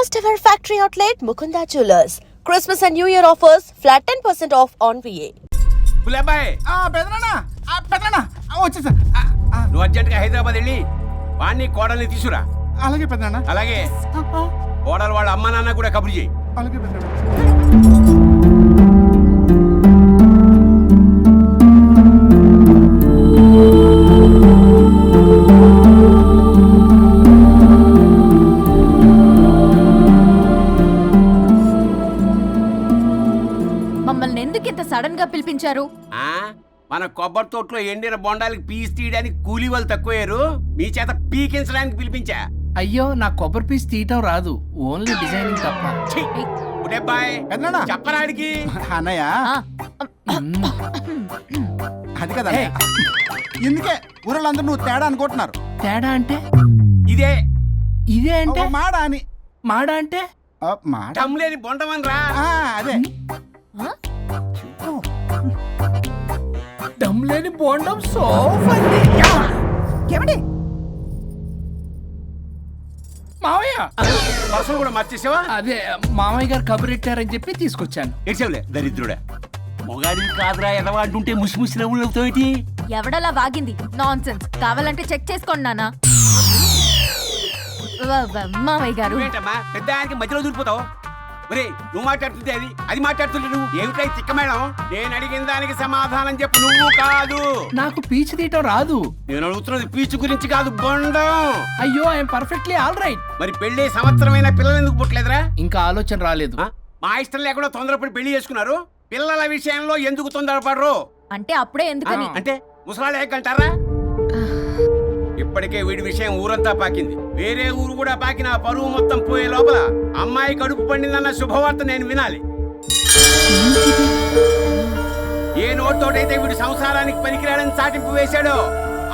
First ever factory outlet Mukunda Jewelers. Christmas and New Year offers flat 10% off on VA. పులబ్బాయ్ పెదనా వచ్చేసా. నువ్వు అర్జెంట్గా హైదరాబాద్ వెళ్ళి వాణ్ణి కోడల్ని తీసుకురా. అలాగే పెదనా. అలాగే కోడలు వాళ్ళ అమ్మ నాన్న కూడా కబురు చేయి. అలాగే పెదనా. మమ్మల్ని ఎందుకు ఇంత సడన్ గా పిలిపించారు? మన కొబ్బరి తోటలో ఎండిన బొండాలకి పీస్ తీయడానికి కూలీ వాళ్ళు తక్కువయ్యారు, మీ చేత పీకించడానికి పిలిపించా. అయ్యో, నా కొబ్బరి పీస్ తీయటం రాదు, ఓన్లీ డిజైనింగ్ తప్ప. చెప్పరాడికి అన్నయ్య అది కదా, ఎందుకే ఊరలందరూ నువ్వు తేడా అనుకుంటున్నారు. తేడా అంటే ఇదే ఇదే అంటే మాడ అని. మాడ అంటే మాట లేని బొండమని రా. అదే దమ్ లేని బోండం ఏమండి మావయ్య. పర్సలు కూడా మార్చేసావా? అదే మామయ్య గారు కబురెట్టారని చెప్పి తీసుకొచ్చాను. ఏడ్చావులే దరిద్రుడా. మొగాడి కాదురా ఎదవా అంటుంటే ముసి ముసి నవ్వులు అవుతావేటి? ఎవడలా వాగింది? నాన్సెన్స్. కావాలంటే చెక్ చేసుకోండి నాన్న. మామయ్య గారు ఏంటమ్మా పెద్ద ఆయనకి మధ్యలో దూరిపోతావు? ఒరే, నువ్వు మాట్లాడుతుంటే అది అది మాట్లాడుతుంటే నువ్వు ఏమిటై తిక్క మేడం? నేను అడిగిన దానికి సమాధానం చెప్పు. నువ్వు కాదు. నాకు పీచు తీయటం రాదు. నేను అడుగుతున్నది పీచు గురించి కాదు, బొండం. అయ్యో, ఐఎమ్ పర్ఫెక్ట్లీ ఆల్ రైట్. మరి పెళ్లి సంవత్సరమైన పిల్లలు ఎందుకు పుట్టలేదురా? ఇంకా ఆలోచన రాలేదు. మా ఇష్టం లేకుండా తొందరపడి పెళ్లి చేసుకున్నారు. పిల్లల విషయంలో ఎందుకు తొందరపడరు? అంటే అప్పుడే ఎందుకని? అంటే ముసలాళ్ళు ఏకంటారా? ఇప్పటికే వీడి విషయం ఊరంతా పాకింది. వేరే ఊరు కూడా పాకిన పరువు మొత్తం పోయే లోపల అమ్మాయి కడుపు పండిందన్న శుభవార్త నేను వినాలి. ఏ నోట్తోటైతే వీడు సంసారానికి పనికిరాడని చాటింపు వేశాడో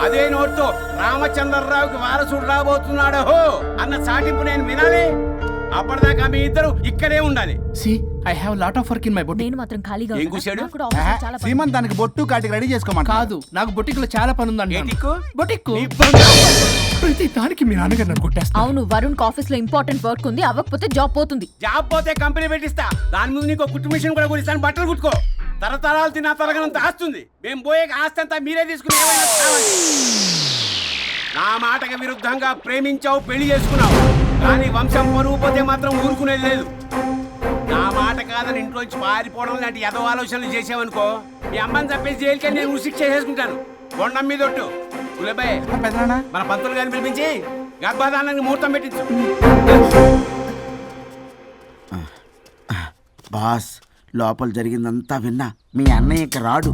అదే నోట్తో రామచంద్రరావుకి వారసుడు రాబోతున్నాడో అన్న చాటింపు నేను వినాలి. అప్పటిదాకా మీ ఇద్దరు ఇక్కడే ఉండాలి. See I have lot of work in my boutique. నేను మాత్రం ఖాళీగా ఏం కూర్చాడు? సీమన్ దానికి బొట్టు కాటికి రెడీ చేసుకోమని కాదు, నాకు బొటిక్ లో చాలా పని ఉందండి. బొటిక్ నీ ప్రతి దానికి మీ నాన్నగారు నన్ను కొట్టేస్తా. అవును, వరుణ్ ఆఫీస్ లో ఇంపార్టెంట్ వర్క్ ఉంది, అవ్వకపోతే జాబ్ పోతుంది. జాబ్ పోతే కంపెనీ పెట్టిస్తా. దాని ముందు నీకు కుట్టు మిషన్ కూడా కురిస్తాను. బట్టలు కుట్టుకో. తరతరాలు తిన్నా తరగనంత ఆస్తుంది. మేము పోయే ఆస్తి అంతా మీరే తీసుకుని ఏమైనా కావాలి. నా మాటకి విరుద్ధంగా ప్రేమించావు, పెళ్లి చేసుకున్నావు, కానీ వంశం పరువు పోతే మాత్రం ఊరుకునేది లేదు. నా మాట కాదని ఇంట్లోంచి పారిపోవడం లాంటి ఎదవ ఆలోచనలు చేసావనుకో, మీ అమ్మని చంపేసి జైలుకి నేను ఉసిక్ చేసుకుంటాను. బొండం మీద ఒట్టు. కులబాయ్, మన పంతులు గారిని పిలిపించి గర్భధానానికి ముహూర్తం పెట్టించు. బాస్, లోపల జరిగిందంతా విన్నా. మీ అన్నయ్యకి రాడు,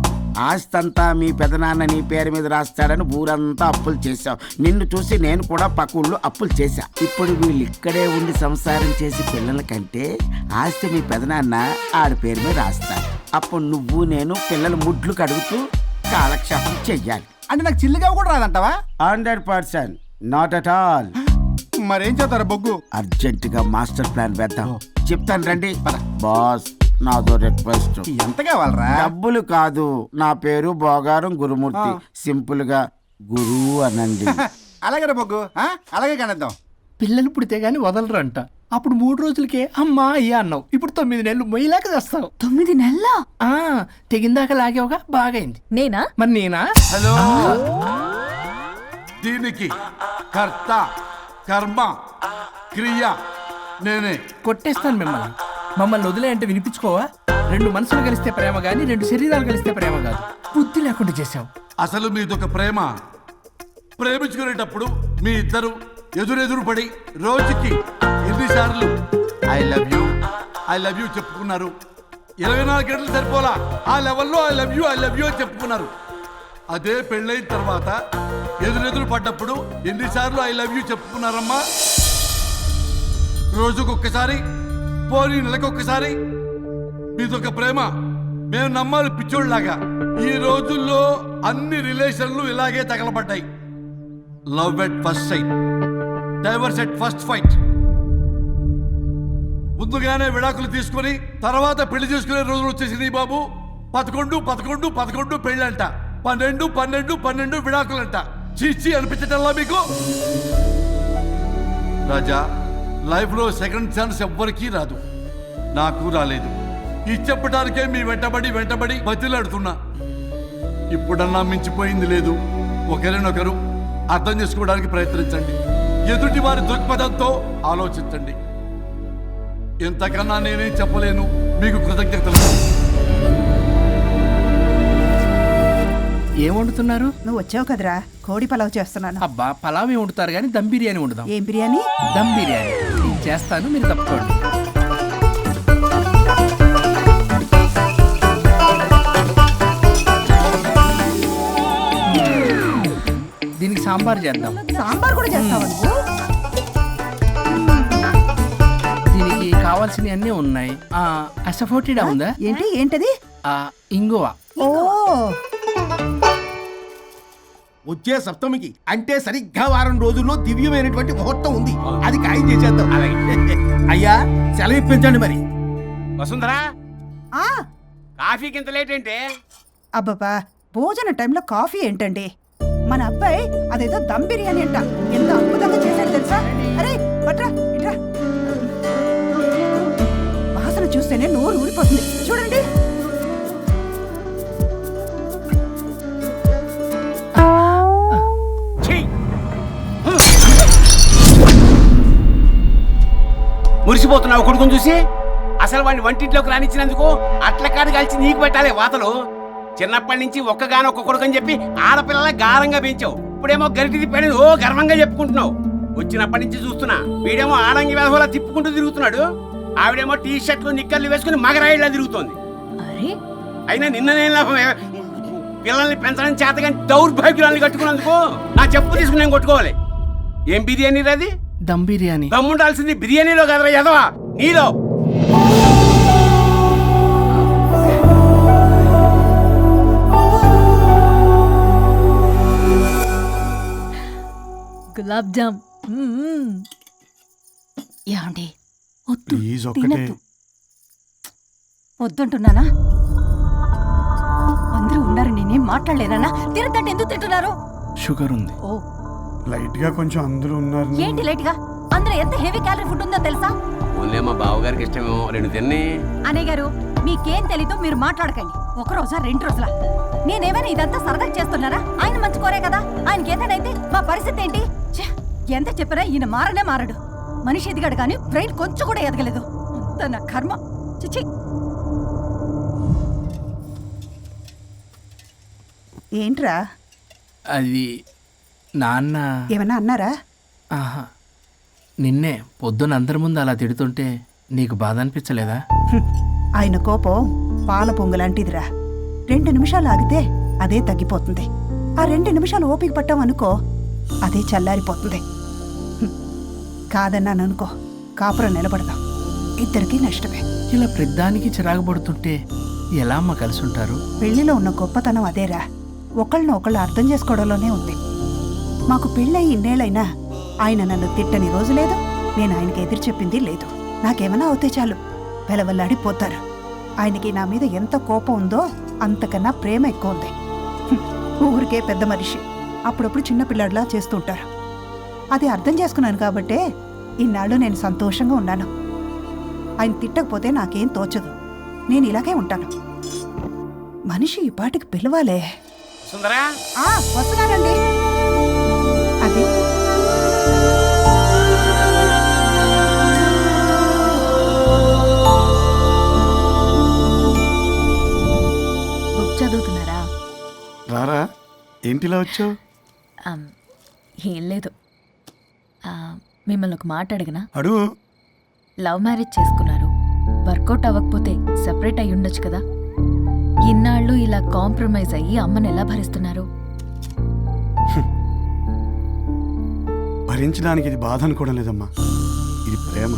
ఆస్తంతా మీ పెదనాన్న నీ పేరు మీద రాస్తాడని ఊరంతా అప్పులు చేశావు. నిన్ను చూసి నేను కూడా పక్క ఊళ్ళో అప్పులు చేశా. ఇప్పుడు వీళ్ళు ఇక్కడే ఉండి సంసారం చేసి పిల్లల కంటే ఆస్తి మీ పెదనాన్న ఆడి పేరు మీద రాస్తాడు. అప్పుడు నువ్వు నేను పిల్లల ముడ్లు కడుగుతూ కాలక్షేపం చెయ్యాలి. అంటే నాకు చిల్లిగా కూడా రాదంటావా? 100%, నాట్ అట్ ఆల్. మరేం చేస్తారా బొగ్గు? అర్జెంటుగా మాస్టర్ ప్లాన్ వేద్దాం. చెప్తాను రండి. బాస్, నాదో రిక్వెస్ట్. ఎంత కావాలరా? డబ్బులు కాదు, నా పేరు బోగారం గురుమూర్తి. సింపుల్ గా గురు అనండి. అలాగే రా బొగ్గు, అలాగే కనేద్దాం. పిల్లలు పుడితే గాని వదలరంట. అప్పుడు 3 రోజులకే అమ్మా అయ్యా అన్నావు. ఇప్పుడు 9 నెలలు మొయ్యలాగా చేస్తావు. 9 నెలల తెగిందాక లాగేవగా, బాగైంది. నేనా? మరి నేనా? హలో, దీనికి కర్త కర్మ క్రియ నేనే. కొట్టేస్తాను మిమ్మల్ని. మమ్మల్ని వదిలే అంటే వినిపించుకోవా? 2 మనసులు కలిస్తే ప్రేమ గాని 2 శరీరాలు కలిస్తే ప్రేమ కాదు. బుద్ధి లేకుండా చేసావు. అసలు మీదొక ప్రేమ. ప్రేమించుకునేటప్పుడు మీ ఇద్దరు ఎదురెదురు పడి రోజుకి ఎన్నిసార్లు ఐ లవ్ యూ చెప్పుకున్నారు? 24 గంటలు సరిపోలా. ఆ లెవెల్లో ఐ లవ్ యూ అని చెప్పుకున్నారు. అదే పెళ్ళైన తర్వాత ఎదురెదురు పడ్డప్పుడు ఎన్నిసార్లు ఐ లవ్ యూ చెప్పుకున్నారమ్మా? రోజుకొక్కసారి, పోనీ నెలకొక్కసారి. మీదొక ప్రేమ. మేము నమ్మాలి పిచ్చోళ్ళలాగా. ఈ రోజుల్లో అన్ని రిలేషన్లు ఇలాగే తగలబడ్డాయి. Love at first sight, divorce at first fight. ముందుగానే విడాకులు తీసుకొని తర్వాత పెళ్లి చేసుకునే రోజులు వచ్చేసింది బాబు. 11 పెళ్ళంట, 12 విడాకులంట. చీచి అనిపించటల్లా మీకు? రాజా, లైఫ్లో సెకండ్ ఛాన్స్ ఎవ్వరికీ రాదు, నాకు రాలేదు. ఇది చెప్పడానికే మీ వెంటబడి బతిలాడుతున్నా. ఇప్పుడన్నా మించిపోయింది లేదు. ఒకరినొకరు అర్థం చేసుకోవడానికి ప్రయత్నించండి. ఎదుటి వారి దృక్పథంతో ఆలోచించండి. ఎంతకన్నా నేనేం చెప్పలేను. మీకు కృతజ్ఞతలు. ఏం వండుతున్నారు? నువ్వు వచ్చావు కదరా, కోడి పలావ్ చేస్తున్నాను. అబ్బా, పలావ్ ఏం వండుతారు కానీ దమ్ బిర్యానీ వండుదాం. ఏం బిర్యానీ? దమ్ బిర్యానీ నేను చేస్తాను, మీరు తప్పుకోండి. దీనికి సాంబార్ చేద్దాం. సాంబార్ కూడా చేస్తావా నువ్వు? దీనికి కావాల్సినవి అన్నీ ఉన్నాయి. అసఫోటిడా ఉందా? ఏంటి ఏంటది? ఇంగువ. ఓ, వచ్చే సప్తమికి అంటే సరిగ్గా వారం రోజుల్లో దివ్యమైనటువంటి ముహూర్తం ఉంది. అది ఖాయం చేసేద్దాం. అయ్యా సెలవు ఇప్పించండి మరి. వసుంధరా, ఆ, కాఫీకి ఇంత లేట్ ఏంటి? అబ్బబ్బా, భోజన టైంలో కాఫీ ఏంటండి? మన అబ్బాయి అదేదో దమ్ బిర్యానీ అంట, ఎంత అద్భుతంగా చేశాడు తెలుసా? అరే పట్రా ఇట్రా. వాసన చూస్తేనే నోరు ఊరిపోతుంది. చూడండి. ఛీ! మురిసిపోతున్నావు కొడుకుని చూసి. అసలు వాడిని వంటింట్లోకి రానిచ్చినందుకు అట్ల కాడు కలిసి నీకు పెట్టాలి వాతలు. చిన్నప్పటి నుంచి ఒక్కగానొక్క కొడుకు అని చెప్పి ఆడపిల్లల గారంగా పెంచావు. ఇప్పుడేమో గరిటి తిప్పాడు ఓ గర్వంగా చెప్పుకుంటున్నావు. వచ్చినప్పటి నుంచి చూస్తున్నా, వీడేమో ఆడంగి వేధవలా తిప్పుకుంటూ తిరుగుతున్నాడు. ఆవిడేమో టీ షర్ట్లు నిక్కర్లు వేసుకుని మగరాయిలా తిరుగుతోంది. అయినా నిన్న నేను లాభం, పిల్లల్ని పెంచడం చేతగాని దౌర్భాగ్యురాల్ని కట్టుకున్నందుకు నా చెప్పు తీసుకుని నేను కొట్టుకోవాలి. ఏం బిర్యానీ అది? దమ్ బిర్యానీ. దమ్ముండాల్సింది బిర్యానీలో కదరా ఎదవా, నీలో. గులాబ్ జామ్. ఏమండి? వద్దు, ప్లీజ్ ఒక్కటే. తినొద్దు. వద్దంటున్నానా? అందరూ ఉన్నారు, నేనేం మాట్లాడలేనా? తినద్దంటే ఎందుకు తింటున్నారు? షుగర్ ఉంది. ఓ, లైట్ గా కొంచెం అందరూ ఉన్నారు. ఏంటి లేట్ గా? అందులో ఎంత హెవీ క్యాలరీ ఫుడ్ ఉందో తెలుసా? ఓన్లే మా బావగారికి ఇష్టమేమో, రెండు తిన్ని. అన్నయ్య గారు, మీకేం తెలీదో మీరు మాట్లాడకండి. ఒక రోజా 2 రోజులా? నేనేమైనా ఇదంతా సరదా చేస్తున్నారా? ఆయన మంచి కోరే కదా. ఆయనకి ఏదైతే మా పరిస్థితి ఏంటి? ఛే, ఎంత చెప్పినా ఈయన మారనే మారడు. మనిషి ఎదిగాడు కానీ బ్రెయిన్ కొంచెం కూడా ఎదగలేదు. అంత నా కర్మ. చిచి. ఏంట్రా? అది నాన్న. ఏమన్నా అన్నారా? ఆహా, నిన్నే పొద్దున అందరి ముందు అలా తిడుతుంటే నీకు బాధ అనిపించలేదా? ఆయన కోపం పాల పొంగులాంటిదిరా. 2 నిమిషాలు ఆగితే అదే తగ్గిపోతుంది. ఆ 2 నిమిషాలు ఓపిక పట్టామనుకో, అదే చల్లారిపోతుంది. కాదన్నాననుకో, కాపురం నిలబడదాం. ఇద్దరికీ నష్టమే. ఇలా ప్రతిదానికి చిరాకు పడుతుంటే ఎలా అమ్మ కలిసి ఉంటారు? పెళ్లిలో ఉన్న గొప్పతనం అదేరా, ఒకళ్ళని అర్థం చేసుకోవడంలోనే ఉంది. మాకు పెళ్ళయి ఇన్నేళ్ళైనా ఆయన నన్ను తిట్టని రోజు లేదు, నేను ఆయనకి ఎదురు చెప్పింది లేదు. నాకేమైనా అవుతే చాలు వెలవల్లాడిపోతారు. ఆయనకి నా మీద ఎంత కోపం ఉందో అంతకన్నా ప్రేమ ఎక్కువ ఉంది. ఊరికే పెద్ద మనిషి, అప్పుడప్పుడు చిన్నపిల్లాడిలా చేస్తుంటారు. అది అర్థం చేసుకున్నాను కాబట్టే ఇన్నాళ్ళు నేను సంతోషంగా ఉన్నాను. ఆయన తిట్టకపోతే నాకేం తోచదు. నేను ఇలాగే ఉంటాను. మనిషి ఈ పాటికి పిలవాలే. సుందరా, వస్తున్నానండి. అది బుక్ చదువుతున్నారా? రారా, ఏంటిలా వచ్చావు? ఏం లేదు, మిమ్మల్ని ఒక మాట అడిగినా? అడుగు. లవ్ మ్యారేజ్ చేసుకున్నారు, వర్కౌట్ అవ్వకపోతే సెపరేట్ అయి ఉండొచ్చు కదా. ఇన్నాళ్ళు ఇలా కాంప్రమైజ్ అయ్యి అమ్మని ఎలా భరిస్తున్నారు? భరించడానికి ఇది బాధ అనుకోవడం లేదమ్మా, ఇది ప్రేమ.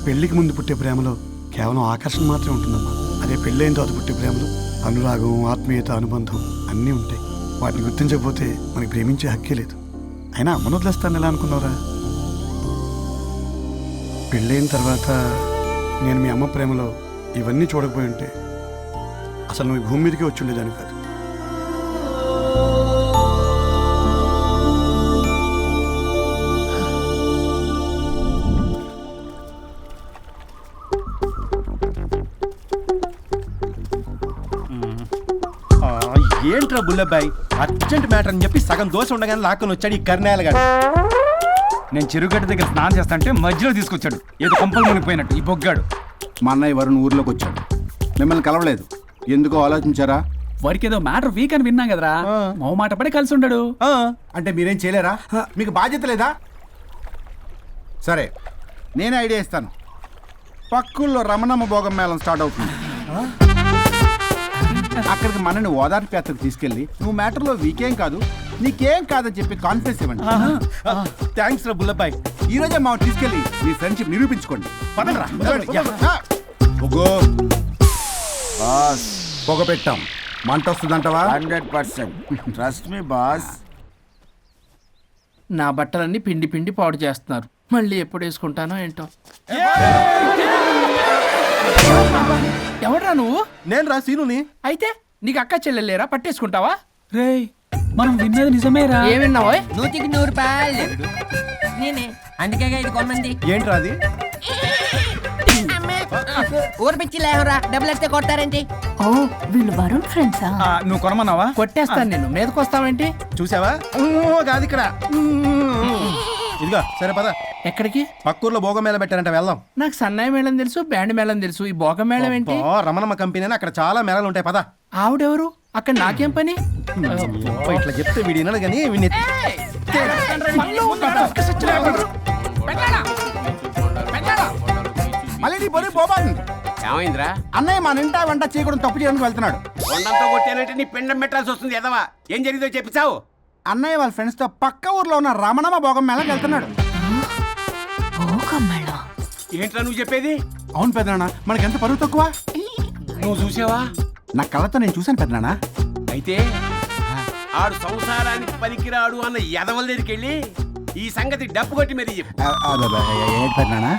పెళ్లికి ముందు పుట్టే ప్రేమలో కేవలం ఆకర్షణ మాత్రమే ఉంటుందమ్మా. అదే పెళ్ళైన తర్వాత పుట్టే ప్రేమలో అనురాగం, ఆత్మీయత, అనుబంధం అన్నీ ఉంటాయి. వాటిని గుర్తించకపోతే మనకి ప్రేమించే హక్కే లేదు. అయినా అమ్మను వదిలేస్తాను ఎలా అనుకున్నారా? పెళ్ళైన తర్వాత నేను మీ అమ్మ ప్రేమలో ఇవన్నీ చూడకపోయి ఉంటే అసలు నువ్వు భూమి మీదకే వచ్చి ఉండేదాన్ని కాదు. ఏంట్రా బుల్లబ్బాయ్ అర్జెంట్ మ్యాటర్ అని చెప్పి సగం దోశ ఉండగానే లాక్కొని వచ్చాడు ఈ కర్ణాల గారు. నేను చెరుగడ్డ దగ్గర స్నానం చేస్తాంటే మధ్యలో తీసుకొచ్చాడు, ఏదో కంపలు మునిగిపోయినట్టు ఈ బొగ్గాడు. మా అన్నయ్య వరుణ్ ఊర్లోకి వచ్చాడు, మిమ్మల్ని కలవలేదు, ఎందుకో ఆలోచించారా? వారికి ఏదో మ్యాటర్ వీక్ అని విన్నాం కదరా, మో మాట పడి కలిసి ఉండడు. అంటే మీరేం చేయలేరా? మీకు బాధ్యత లేదా? సరే నేనే ఐడియా ఇస్తాను. పక్కుల్లో రమణమ్మ భోగం మేళం స్టార్ట్ అవుతుంది. అక్కడికి మనని ఓదార్పు యాత్రకు తీసుకెళ్ళి నువ్వు మ్యాటర్లో వీకేం కాదు, నీకేం కాదని చెప్పి కాన్ఫిడెన్స్ ఇవ్వండి. థ్యాంక్స్ రా బుల్లబ్బాయ్. ఈ రోజే మా తీసుకెళ్ళి మీ ఫ్రెండ్షిప్ నిరూపించుకోండి. పదండ్రా. బాస్ పొగ పెట్టాం, మంట వస్తుందంటవా? 100% ట్రస్ట్ మీ బాస్. నా బట్టలన్నీ పిండి పిండి పాడు చేస్తున్నారు, మళ్ళీ ఎప్పుడు వేసుకుంటానో ఏంటో. ఎవడ్రా నువ్వు? నేను రా సీనుని. అయితే నీకు అక్క చెల్లెలేరా, పట్టేసుకుంటావా? రేయ్ మనం విన్నది నిజమేరా. ఏమిన్నావో? 100 రూపాయలు నేనే, అందుకే ఇది కొమ్మంది. ఏంట్రా అది? ఊరు పిచ్చి లేవరా, డబ్బులు ఎత్తే కొడతారేంటి? ఓ వీళ్ళు వరుణ్ ఫ్రెండ్సా? నువ్వు కొనమన్నావా? కొట్టేస్తాను నేను, మీదకొస్తావేంటి? చూసావా? కాదు ఇక్కడ. ఇదిగో సరే పద. ఎక్కడికి? పక్కూర్లో భోగం మేళ పెట్టారంట, వెళ్దాం. నాకు సన్నాయి మేళం తెలుసు, బ్యాండ్ మేళం తెలుసు, ఈ బోగం మేళం ఏంటి? రమణమ్మ కంపెనీ అని అక్కడ చాలా మేళలు ఉంటాయి, పద. ఆవిడెవరు? అక్కడ నాకేం పని? ఇట్లా చెప్తే వీడి వినడు కానీ వీడిని మళ్ళీ నీ బరువు పోబాతుంది. ఏమైందిరా? అన్నయ్య మన ఇంటా వెంట చేయకూడదు తప్పు చేయడానికి వెళ్తున్నాడు. కొండంతో కొట్టానంటే నీ పిండం పెట్టాల్సి వస్తుంది ఎదవా. ఏం జరిగిందో చెప్పిచావు? అన్నయ్య వాళ్ళ ఫ్రెండ్స్ తో పక్క ఊర్లో ఉన్న రమణమ్మ భోగం మేళకి వెళ్తున్నాడు. ఏంట్రా నువ్వు చెప్పేది? అవును పెద్దనాన్న, మనకి ఎంత పరువు తక్కువ. నువ్వు చూసావా? నా కళ్ళతో నేను చూశాను పెద్దనాన్న. అయితే ఆడు సంసారానికి పనికిరాడు అన్న ఎదవల దగ్గరికి వెళ్ళి ఈ సంగతి డప్పు కొట్టి మరీ చెప్పు. ఏంటి పెద్దనాన్న?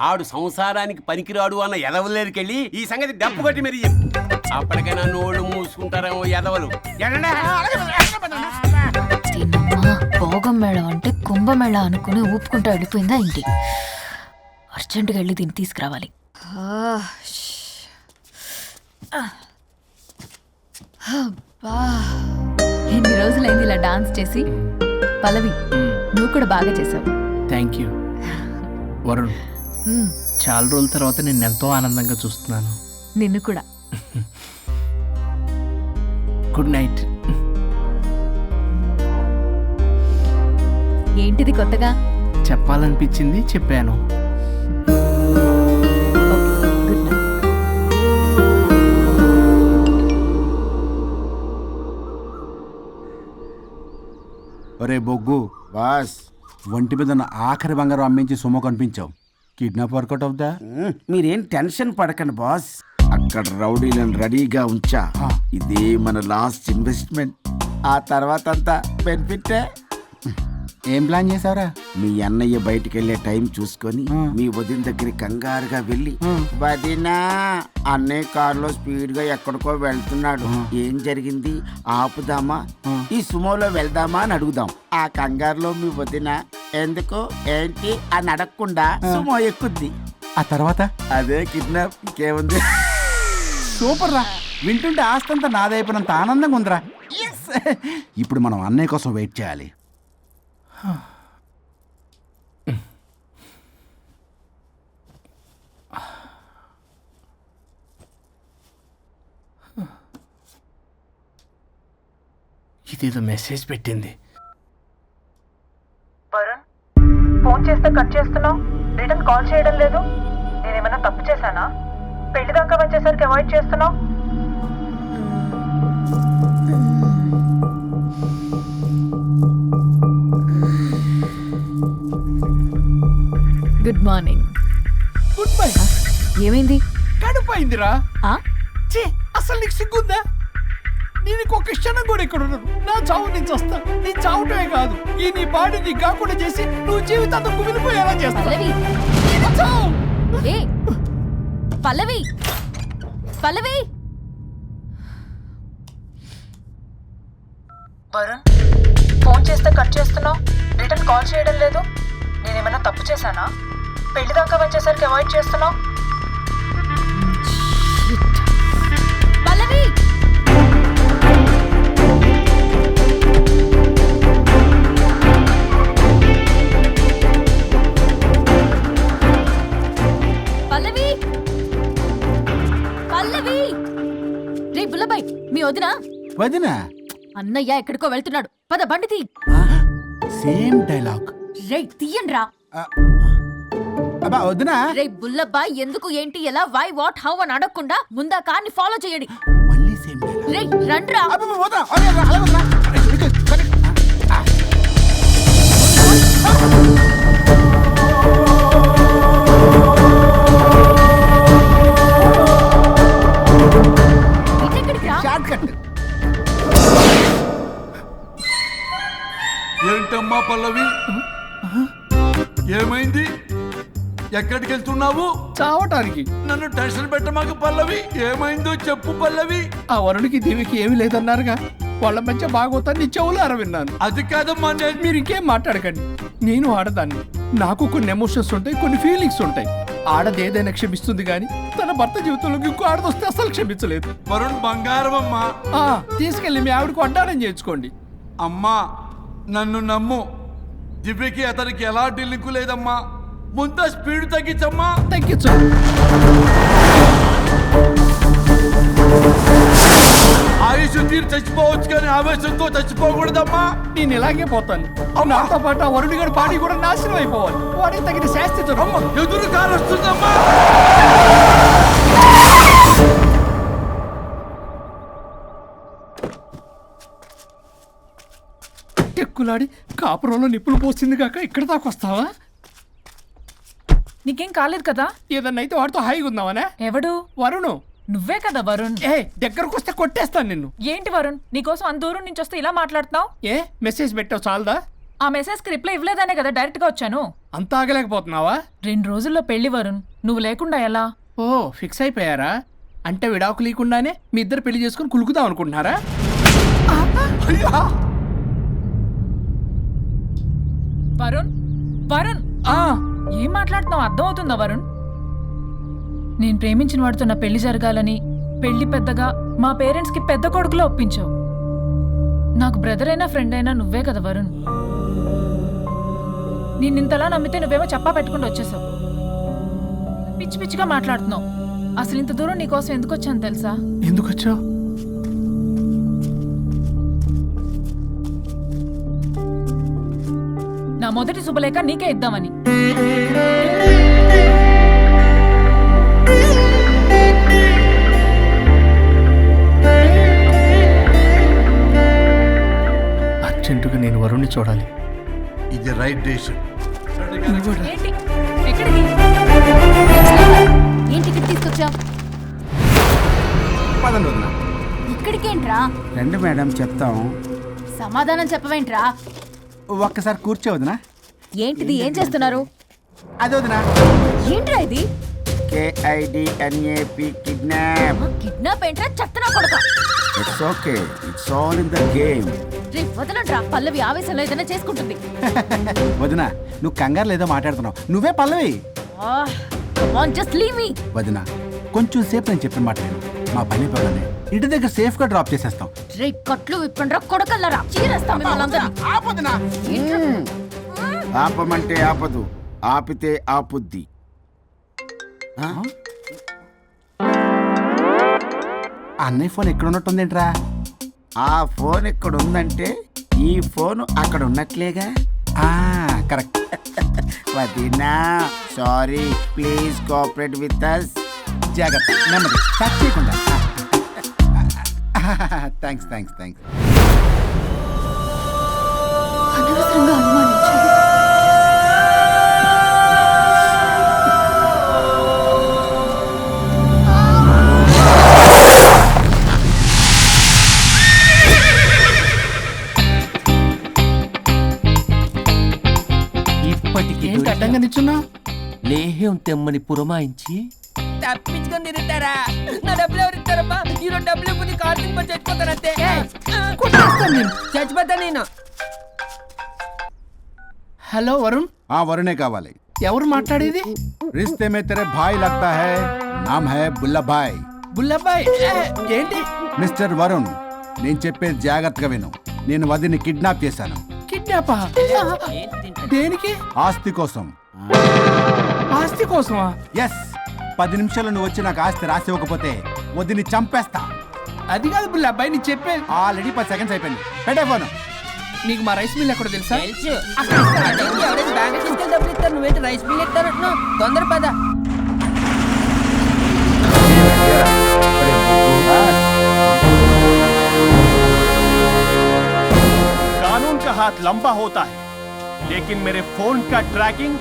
ఆడు సంసారానికి పనికిరాడు అన్న ఎదవల దగ్గరికి వెళ్ళి ఈ సంగతి డప్పు కొట్టి మరీ చెప్పు. అప్పటికైనా నోళ్ళు మూసుకుంటారేమో ఎదవలు. భోగం మేళ అంటే కుంభమేళ అనుకుని ఊపుకుంటూ వెళ్ళిపోయిందా ఏంటి? అర్జెంటుగా వెళ్ళి దీన్ని తీసుకురావాలి. ఎన్ని రోజులైంది ఇలా డాన్స్ చేసి. పల్లవి నువ్వు కూడా బాగా చేసావు. Thank you Varun. చాలా రోజుల తర్వాత నేను ఎంతో ఆనందంగా చూస్తున్నాను. నిన్ను కూడా. Good night. ఏంటిది కొత్తగా? చెప్పాలనిపించింది, చెప్పాను. Good night. ఒరే బొగ్గు బాస్ ఒంటి మీద ఉన్న ఆఖరి బంగారం అమ్మించి సొమ్ము కనిపించావు. కిడ్నాప్ వర్కౌట్ అవుతా? మీరేం టెన్షన్ పడకండి బాస్. అక్కడ రౌడీలను రెడీగా ఉంచా. ఇదే మన లాస్ట్ ఇన్వెస్ట్మెంట్. ఆ తర్వాత అంతా బెనిఫిటే. ఏం ప్లాన్ చేసావురా? మీ అన్నయ్య బయటికి వెళ్ళే టైం చూసుకొని మీ వదిన దగ్గర కంగారుగా వెళ్ళి, వదినా అన్నయ్య కారులో స్పీడ్ గా ఎక్కడికో వెళ్తున్నాడు, ఏం జరిగింది, ఆపుదామా, ఈ సుమోలో వెళ్దామా అని అడుగుదాం. ఆ కంగారులో మీ వదిన ఎందుకు ఏంటి అని అడగకుండా సుమో ఎక్కుద్ది. ఆ తర్వాత అదే కిడ్నాప్. ఇంకేముంది? సూపర్ రా. వింటుంటే ఆస్తంతా నాదైపోయినంత ఆనందంగా ఉందిరా. ఇప్పుడు మనం అన్నయ్య కోసం వెయిట్ చేయాలి. ఇదేదో మెసేజ్ పెట్టింది. వరుణ్, ఫోన్ చేస్తే కట్ చేస్తున్నావు, రిటర్న్ కాల్ చేయడం లేదు. నేనేమైనా తప్పు చేశానా? పెళ్లి దాకా వచ్చేసరికి అవాయిడ్ చేస్తున్నావు. Good morning. Good bye. ఏమైంది? కడుపైందిరా. అసలు నీకు సిగ్గుందా? నేను ఇంకొక క్షణం కూడా ఇక్కడ ఉన్నాను. నా చావు నుంచి వస్తా. నీ చావుటమే కాదు, ఈ నీ బాడీ నీకు కాకుండా చేసి నువ్వు జీవితాంతం కుమిలిపోయేలా చేస్తా. పల్లవి, ఏ పల్లవి, పల్లవి. వరుణ్, ఫోన్ చేస్తే కట్ చేస్తున్నావు, రిటర్న్ కాల్ చేయడం లేదు. నేనేమైనా తప్పు చేశానా? పెళ్లి దాకా వచ్చేసరికి అవాయిడ్ చేస్తున్నావు. పల్లవి వదినా వదినా అన్నయ్య ఎక్కడికో వెళ్తున్నాడు, పద బండి తీ. Same dialogue. రే తీయండ్రా. అబ్బా వదినా. రే బుల్లబ్బాయ్, ఎందుకు ఏంటి ఎలా వై వాట్ హౌ అని అడగకుండా ముందా కార్ని ఫాలో చేయండి. మళ్ళీ సేమ్ డైలాగ్. రే రండ్రా. అబ్బా వదినా, అలా వదినా. ఇటెక్కడికి రా. Short cut. ఏంటమ్మా పల్లవి, ఏమైంది? ఎక్కడికి వెళ్తున్నావు? చావటానికి. నన్ను టెన్షన్ పెట్టమాకు పల్లవి. ఏమైందో చెప్పు పల్లవి. ఆ వరుడికి దేవికి ఏమీ లేదన్నారుగా, వాళ్ళ మధ్య బాగోతాన్ని చెవులు అరవిన్నాను. అది కాదమ్మా, నేను మీరు ఇంకేం మాట్లాడకండి. నేను ఆడదాన్ని, నాకు కొన్ని ఎమోషన్స్ ఉంటాయి, కొన్ని ఫీలింగ్స్ ఉంటాయి. ఆడది ఏదైనా క్షమిస్తుంది కానీ తన భర్త జీవితంలోకి ఇంకో ఆడదొస్తే అసలు క్షమించలేదు. వరుణ్ బంగారం అమ్మా. తీసుకెళ్ళి మీ ఆవిడకు వడ్డానం చేయించుకోండి. అమ్మా నన్ను నమ్ము, దివ్యకి అతనికి ఎలాంటి లింకు లేదమ్మా. ముందు స్పీడ్ తగ్గించమ్మా. తగ్గించు. ఆయుష్ తీరు చచ్చిపోవచ్చు కానీ ఆవేశంతో చచ్చిపోకూడదమ్మా. నేను ఇలాగే పోతాను. నాతో పాటు ఆ వరుడి గారి పాడి కూడా నాశనం అయిపోవాలి. వాడికి తగిన శాస్తి దొరకమ్మ. ఎదురు కాలు వస్తుందమ్మా. టెక్కులాడి కాపురంలో నిప్పులు పోసింది కాక ఇక్కడ దాకా వస్తావా? నీకేం కాలేదు కదా? ఏదన్నా అయితే వాడితో హాయిగా ఉందామనే. ఎవడు? వరుణు. నువ్వే కదా వరుణ్. దగ్గరకు వస్తే కొట్టేస్తాను నిన్ను. ఏంటి వరుణ్, నీకోసం అంత దూరం నుంచి వస్తే ఇలా మాట్లాడుతున్నావు? మెసేజ్ పెట్టావు చాలదా? ఆ మెసేజ్ కి రిప్లై ఇవ్వలేదనే కదా డైరెక్ట్ గా వచ్చాను. అంత ఆగలేకపోతున్నావా? 2 రోజుల్లో పెళ్లి వరుణ్, నువ్వు లేకుండా ఎలా? ఓ ఫిక్స్ అయిపోయారా? అంటే విడాకు లేకుండానే మీ ఇద్దరు పెళ్లి చేసుకుని కులుకుదాం అనుకుంటున్నారా? వరుణ్ వరుణ్ ఏం మాట్లాడుతున్నావు అర్థం అవుతుందా వరుణ్? నేను ప్రేమించిన వాడితో నా పెళ్లి జరగాలని పెళ్లి పెద్దగా మా పేరెంట్స్ కి పెద్ద కొడుకులో ఒప్పించావు. నాకు బ్రదర్ అయినా ఫ్రెండ్ అయినా నువ్వే కదా వరుణ్. నిన్నింతలా నమ్మితే నువ్వేమో చెప్పా పెట్టుకుంటూ వచ్చేసావు. పిచ్చి పిచ్చిగా మాట్లాడుతున్నావు. అసలు ఇంత దూరం నీకోసం ఎందుకు వచ్చాను తెలుసా? ఎందుకు వచ్చావు? నా మొదటి శుభలేఖ నీకే ఇద్దామని. అర్జెంటుగా నేను వరుణ్ణి చూడాలి. ఇది రైట్ డెసిషన్. ఏంటి? ఎక్కడికి? ఏంటి ఇక్కడ తీసుకొచ్చావు? పదండి వదినా. ఇక్కడికేంట్రా? రండి మేడం చెప్తాం. సమాధానం చెప్పవేంట్రా? ఒక్కసారి కూర్చో వదినా. ఏంటిది? ఏం చేస్తున్నారు? అది వదినా. ఏంట్రా ఇది? KIDNAP kidnap. కిడ్నాప్ ఏంట్రా చెత్తనా కొడక? It's okay, it's all in the game. రే వదలండ్రా, పల్లవి ఆవేశంలో ఏదైనా చేసుకుంటుంది. వదినా నువ్వు కంగారు లేదో మాట్లాడుతున్నావు. నువ్వే పల్లవి. Just leave me. వదినా కొంచెం సేపు నేను చెప్పిన మాట నేను మా పని పగలనే ఇంటి దగ్గర సేఫ్ గా డ్రాప్ చేసేస్తాం. రే కట్లు విప్పండ్రా కొడకల్లరా, చీరేస్తాం మిమ్మల్ని అందరినీ. ఆపొదినా. ఆపమంటే ఆపదు, ఆపితే ఆపుద్ది. అన్నయ్య ఫోన్ ఎక్కడ ఉన్నట్టుందేంట్రా? ఆ ఫోన్ ఇక్కడ ఉందంటే ఈ ఫోన్ అక్కడ ఉన్నట్లేగా. కరెక్ట్. వదినా sorry, please cooperate with us. జాగ్రత్త, నెమ్మది, టచ్ చేయకుండా. Thanks thanks thanks. అనవసరంగా అనుమానించాను. ఏంటి అడ్డంగా నిచ్చున్నా? లేహ్యం తెమ్మని పురమాయించి తప్పించుకొని తిరుగుతారా? నా డబ్బులు ఎవరు ఇస్తారమ్మా? ఈ 2 డబ్బులు ఇవ్వని కార్తీక్ పని చచ్చిపోతానంతే. చచ్చిపోతా నేను. హలో వరుణ్. వరుణే కావాలి. ఎవరు మాట్లాడేది? రిస్తే మే తెరే భాయ్ లగ్తా హై, నామ్ హై బుల్లభాయ్. బుల్లబ్బాయ్ ఏంటి? మిస్టర్ వరుణ్, నేను చెప్పేది జాగ్రత్తగా విను. నేను వదిని కిడ్నాప్ చేశాను. కిడ్నాపా? దేనికి? ఆస్తి కోసం. ఆస్తి కోసమా? ఎస్. 10 నిమిషాలు నువ్వు వచ్చి నాకు ఆస్తి రాసి ఇవ్వకపోతే వదిని చంపేస్తా. అది కాదు బుల్ల అబ్బాయి నీ చెప్పే ఆల్రెడీ 10 seconds అయిపోయింది. పెట్టే ఫోన్. నీకు మా రైస్ మిల్ ఎక్కడో తెలుసా? తెలుసు. ఎవరైనా బ్యాంక్ తీసుకెళ్ళి డబ్బులు ఇస్తారు, నువ్వేంటి రైస్ మిల్ ఇస్తారు? తొందర పద. कानून का हाथ लंबा होता है, लेकिन मेरे फोन का ट्रैकिंग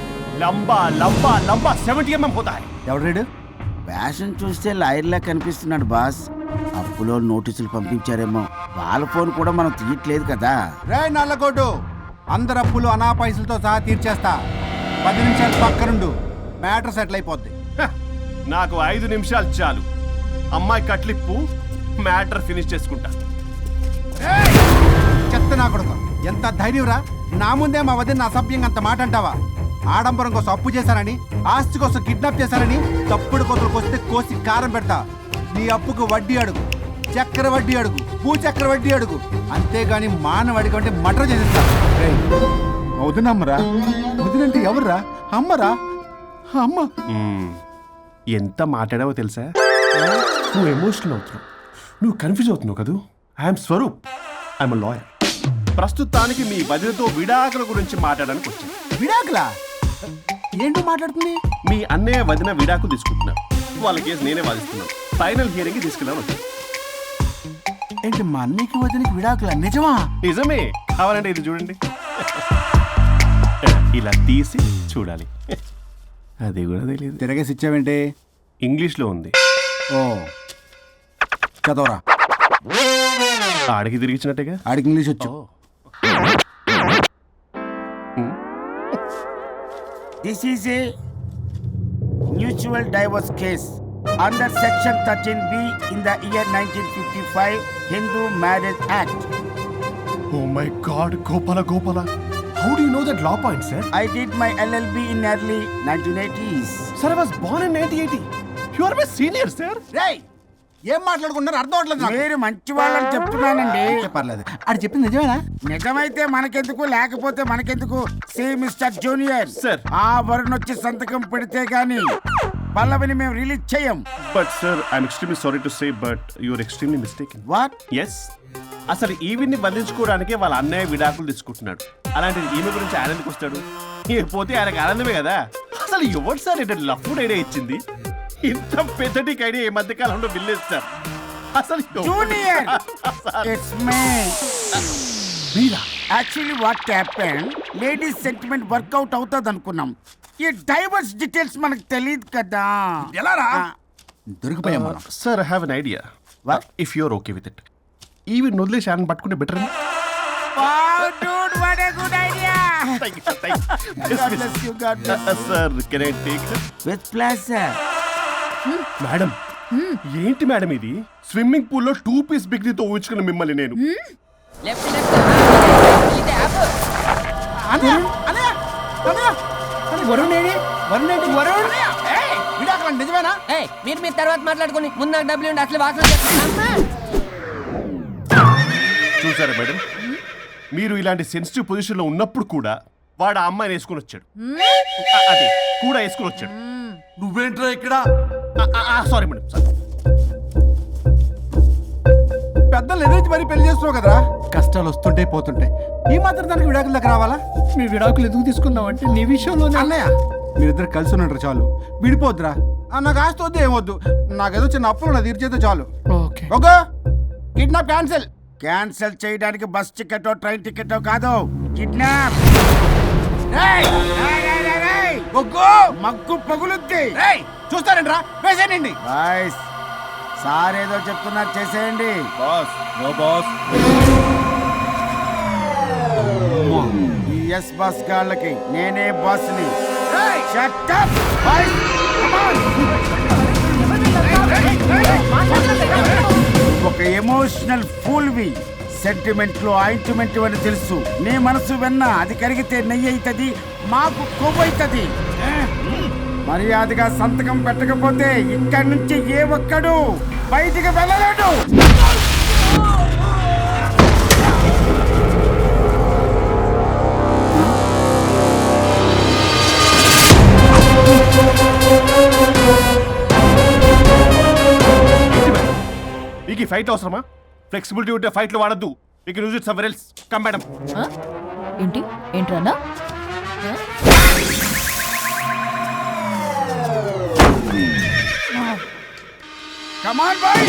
लंबा लंबा लंबा 70 mm होता है. ఎవడు రేడు? ఫ్యాషన్ చూస్తే లాయర్లా కనిపిస్తున్నాడు బాస్. అప్పులో నోటీసులు పంపించారేమో, వాళ్ళ ఫోన్ కూడా మనం తీయట్లేదు కదా. రే నల్లకోటు, అందరు అప్పులు అనా పైసలతో సహా తీర్చేస్తా. 10 నిమిషాలు పక్కనుండు, మ్యాటర్ సెటిల్ అయిపోద్ది. నాకు 5 నిమిషాలు చాలు. అమ్మాయి కట్లిప్పు, మ్యాటర్ ఫినిష్ చేసుకుంటా. చెత్త నా కొడుకు, ఎంత ధైర్యంరా! నా ముందే మా వదిన అసభ్యంగా అంత మాట అంటావా? ఆడంబరం కోసం అప్పు చేశారని, ఆస్తి కోసం కిడ్నాప్ చేశారని తప్పుడు కొతులకు వస్తే కోసి కారం పెడతా. నీ అప్పుకు వడ్డీ అడుగు, చక్కెర వడ్డీ అడుగు, భూచక్ర వడ్డీ అడుగు, అంతేగాని మానవ అడిగి అంటే మటర్ చేసేస్తా. వదినమ్మరా? వదినంటే ఎవర్రా? అమ్మరా? అమ్మ. ఎంత మాట్లాడావో తెలుసా? నువ్వు ఎమోషనల్ అవుతున్నావు, నువ్వు కన్ఫ్యూజ్ అవుతున్నావు కదూ. I'm Swaroop, I'm lawyer. ప్రస్తుతానికి మీ వదినతో విడాకుల గురించి మాట్లాడడానికి వచ్చాను. విడాకులా? ఏంటో మాట్లాడుతుంది? మీ అన్నయ్య వదిన విడాకులు తీసుకుంటున్నారు. వాళ్ళ కేసు నేనే వాదిస్తున్నాను. ఫైనల్ హియరింగ్ తీసుకెళ్ళాను వచ్చాను. ఏంటి మా అన్నయ్యకి వదినకి విడాకులా? నిజమా? నిజమే. కావాలంటే ఇది చూడండి, ఇలా తీసి చూడాలి. అది కూడా తెలియదు. తిరగేసి ఇచ్చావేంటి? ఇంగ్లీష్లో ఉంది. ఓ చదవరా. ఆడికి తిరిగిచ్చినట్టుగా. ఆడికి ఇంగ్లీష్ వచ్చు. This is a mutual divorce case under section 13B in the year 1955 Hindu Marriage Act. Oh my God, Gopala. How do you know that law point, sir? I did my LLB in early 1980s. Sir, I was born in 1980. You are my senior, sir. రేయ్, ఏం మాట్లాడుకుంటున్నారు అర్థం అవట్లేదు నాకు. మీరు మంచి వాళ్ళని చెప్తున్నానండి. పర్లేదు. ఆడు చెప్పింది నిజమేనా? నిజమైతే మనకెందుకు, లేకపోతే మనకెందుకు? See mister junior, Sir. ఆ వరుణ్ వచ్చి సంతకం పెడితే గాని పల్లవిని మేము రిలీజ్ చేయం. But sir, I'm extremely sorry to say, but you're extremely mistaken. What? Yes. అసలు ఈవిని బంధించుకోవడానికే వాళ్ళ అన్నయ్య విడాకులు తీసుకుంటున్నాడు. అలాంటిది ఈమె గురించి ఆనందకు వస్తాడు. పోతే ఆయనకు ఆనందమే కదా. అసలు ఎవరు సార్ ఏంటంటే లఫ్డ్ ఐడియా ఇచ్చింది? ఇంత పెద్దటికి ఐడియా ఈ మధ్య కాలంలో విల్లేదు సార్. అసలు జూనియర్, ఇట్స్ మీ. మీరా? Actually what happen, ladies sentiment work out అవుతుంది అనుకున్నాం. ఈ డైవర్స్ డీటెయిల్స్ మనకు తెలియదు కదా. ఎలా రా? దొరికిపోయాం మనం. Sir I have an idea. If you're okay with it, ఈవిని వదిలేసి ఆయన పట్టుకుంటే better. Wow, dude, what a good idea. God bless you, God bless you. Sir, can I take her? With pleasure. Madam, ఏంటి madam ఇది? Swimming పూల్లో 2 piece బిగ్నీతో ఊహించుకున్న మిమ్మల్ని నేను. Left ఇది యాప్. వరుణ్ ఏడి? వరుణ్ ఏంటి? వరుణ్ విడాకులా నిజమేనా? మీరు తర్వాత మాట్లాడుకుని ముందు నాకు డబ్బులు ఉండి అసలు వాసన చూసారా మేడం, మీరు ఇలాంటి సెన్సిటివ్ పొజిషన్ లో ఉన్నప్పుడు కూడా వాడు ఆ అమ్మాయిని వేసుకుని వచ్చాడు. అదే కూడా వేసుకుని వచ్చాడు. నువ్వేంట్రా ఇక్కడ? Sorry madam, sorry. పెద్దలు ఎదురు మరి పెళ్లి చేస్తున్నావు కదరా. కష్టాలు వస్తుంటే పోతుంటాయి. ఈ మాత్రం దానికి విడాకుల దగ్గర రావాలా? మీ విడాకులు ఎందుకు తీసుకున్నావు అంటే నీ విషయంలోనే. అన్నయ్య, మీరిద్దరు కలిసి ఉన్నట్టు చాలు, విడిపోద్దురా. నాకు ఆస్తి వద్దు, ఏమొద్దు. నాకేదో చిన్న అప్పులు నా తీర్చేదో చాలు. Okay okay, kidnap cancel. Cancel చేయడానికి బస్ టికెటో ట్రైన్ టికెటో కాదు, కిడ్నాప్. మగ్గు పగులుద్ది. చూస్తారంట్రా, వేసేయండి. బాయ్స్, సార్ ఏదో చెప్తున్నారు, చేసేయండి. Boss, no boss. ఈ ఎస్ బస్ గాళ్ళకి నేనే బాస్ని. Shut up, boys. Come on. ఒక ఎమోషనల్ ఫూల్వి. సెంటిమెంట్ లో ఆయింట్మెంట్ అని తెలుసు. నీ మనసు వెన్న, అది కరిగితే నెయ్యి అవుతుంది, మాకు కొవ్వు అవుతుంది. మర్యాదగా సంతకం పెట్టకపోతే ఇక్కడి నుంచి ఏ ఒక్కడు బయటికి వెళ్ళలేడు. మీకు ఈ ఫైట్ అవసరమా? ఫ్లెక్సిబిలిటీ ఉంటే ఫైట్లు వాడద్దు. You can use it somewhere else. Come madam. ఏంటి ఏంట్రన్నా? Come on boy.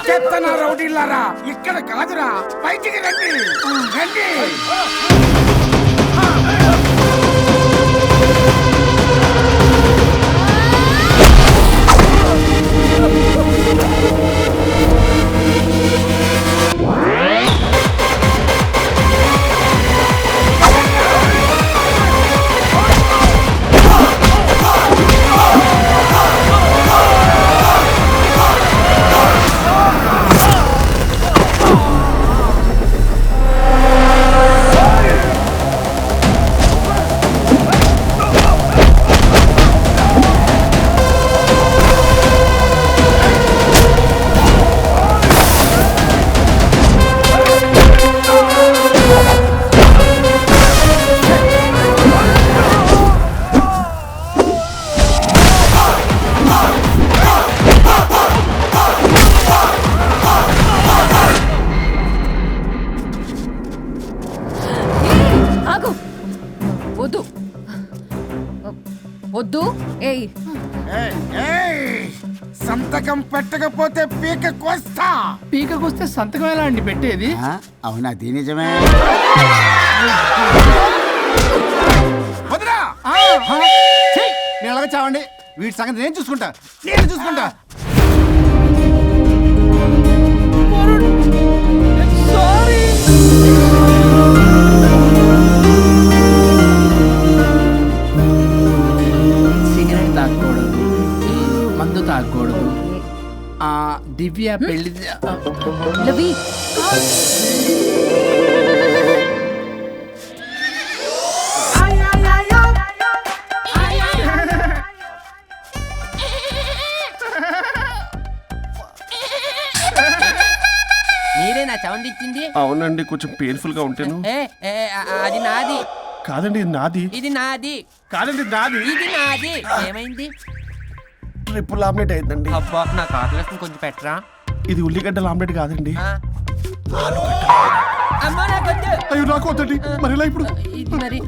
చెత్తనా రౌడీలారా, ఇక్కడ కాదురా, బయటికి రండి రండి. వద్దు. ఏయ్ సంతకం పెట్టకపోతే పీక కోస్తా. పీకకొస్తే సంతకం ఎలా అండి పెట్టేది? అవునా, అది నిజమే. వదినా నేను అలాగే చావండి. వీటి సంగతి నేను చూసుకుంటా. సిగరెట్ తాగకూడదు, మందు తాగకూడదు. దివ్య పెళ్లి లవి. మీరే నా సౌండ్ ఇచ్చింది? అవునండి, కొంచెం పెయిన్ఫుల్ గా ఉంటాను. అది నాది కాదండి, ఇది నాది. ఇది నాది కాదండి, నాది. ఇది నాది. ఏమైంది? ట్రిపుల్ ఆమ్లెట్ అయిందండి. అబ్బా, నాకు ఆకలిస్తుంది, కొంచెం పెట్టరా. ఇది ఉల్లిగడ్డల ఆమ్లెట్ కాదండి. అమ్మా నాకొద్దు. అయ్యో, నాకు వద్దండి. మరి ఇలా ఇప్పుడు ఇది మరి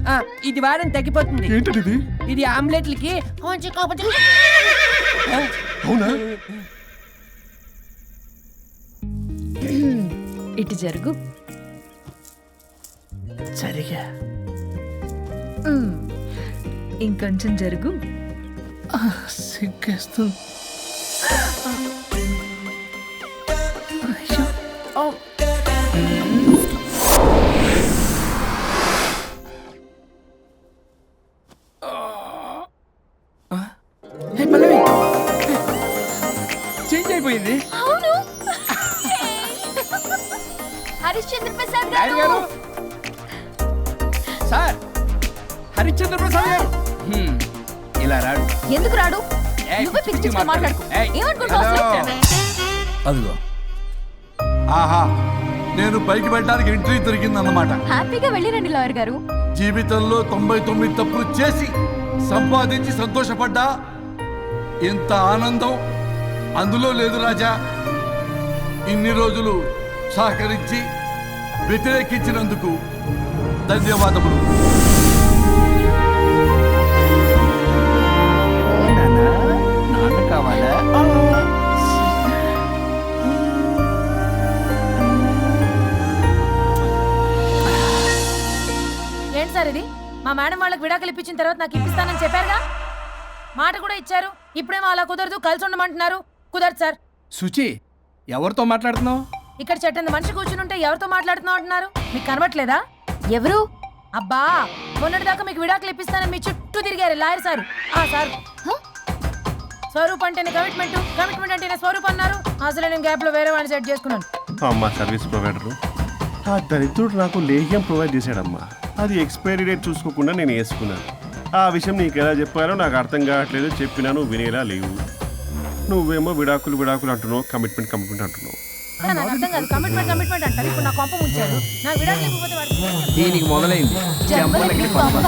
ఇది వారం తగ్గిపోతుంది. ఏంటండి ఇది? ఇది ఆమ్లెట్లకి కొంచెం కాకపోతే. అవునా? ఇటు జరుగు. సరిగా ఇంకొంచెం జరుగు. సిగ్గేస్తుంది. చేంజ్ అయిపోయింది. హరిశ్చంద్ర ప్రసాద్ గారు. సార్, హరిశ్చంద్ర ప్రసాద్ గారు ఇలా రాడు. ఎందుకు రాడు? నువ్వే పిచ్చి మాట్లాడుకో. ఏమనుకుంటున్నావు? అదిగో, ఆహా, నేను పైకి వెళ్ళడానికి ఎంట్రీ దొరికిందన్నమాట. హ్యాపీగా వెళ్ళిరండి లాయర్ గారు. జీవితంలో 99 తప్పులు చేసి సంపాదించి సంతోషపడ్డా ఇంత ఆనందం అందులో లేదు రాజా. ఇన్ని రోజులు సహకరించి వ్యతిరేకించినందుకు ధన్యవాదములు. నాన్న కావాలా? ఏంటి సార్ ఇది? మా మేడం వాళ్ళకి విడాకులు ఇప్పించిన తర్వాత నాకు ఇప్పిస్తానని చెప్పారుగా, మాట కూడా ఇచ్చారు. ఇప్పుడేమో అలా కుదరదు, కలిసి ఉండమంటున్నారు. కుదరదు సార్. సుచి ఎవరితో మాట్లాడుతున్నావు? ఇక్కడ చెట్టంత మనిషి కూర్చుని ఎవరితో మాట్లాడుతున్నావు అంటున్నారు? మీకు కనబట్లేదా? ఎవరు? అబ్బా మొన్నటిదాకా మీకు విడాకులు ఇప్పిస్తానని మీ చుట్టూ తిరిగారు లాయర్ సారు. సార్ స్వరూప్ అంటేనే కమిట్మెంట్, కమిట్మెంట్ అంటేనే స్వరూప్ అన్నారు. అసలు నేను గ్యాప్ లో వేరే వాడిని సెట్ చేసుకున్నాను. అమ్మా సర్వీస్ ప్రొవైడరు ఆ దరిద్రుడు నాకు లేహ్యం ప్రొవైడ్ చేశాడమ్మా. అది ఎక్స్పైరీ డేట్ చూసుకోకుండా నేను వేసుకున్నాను. ఆ విషయం నీకు ఎలా చెప్పాలో నాకు అర్థం కావట్లేదు. చెప్పినా నువ్వు వినేలా లేవు. నువ్వేమో విడాకులు విడాకులు అంటున్నావు, కమిట్మెంట్ కమిట్మెంట్ అంటున్నావు. నాకు అర్థం కాదు. కమిట్మెంట్ కమిట్మెంట్ అంటారు. ఇప్పుడు నా కొంప ముంచారు. నాకు విడాకులు ఇవ్వకపోతే వాడికి దీనికి మొదలైంది జంబలకి పంప.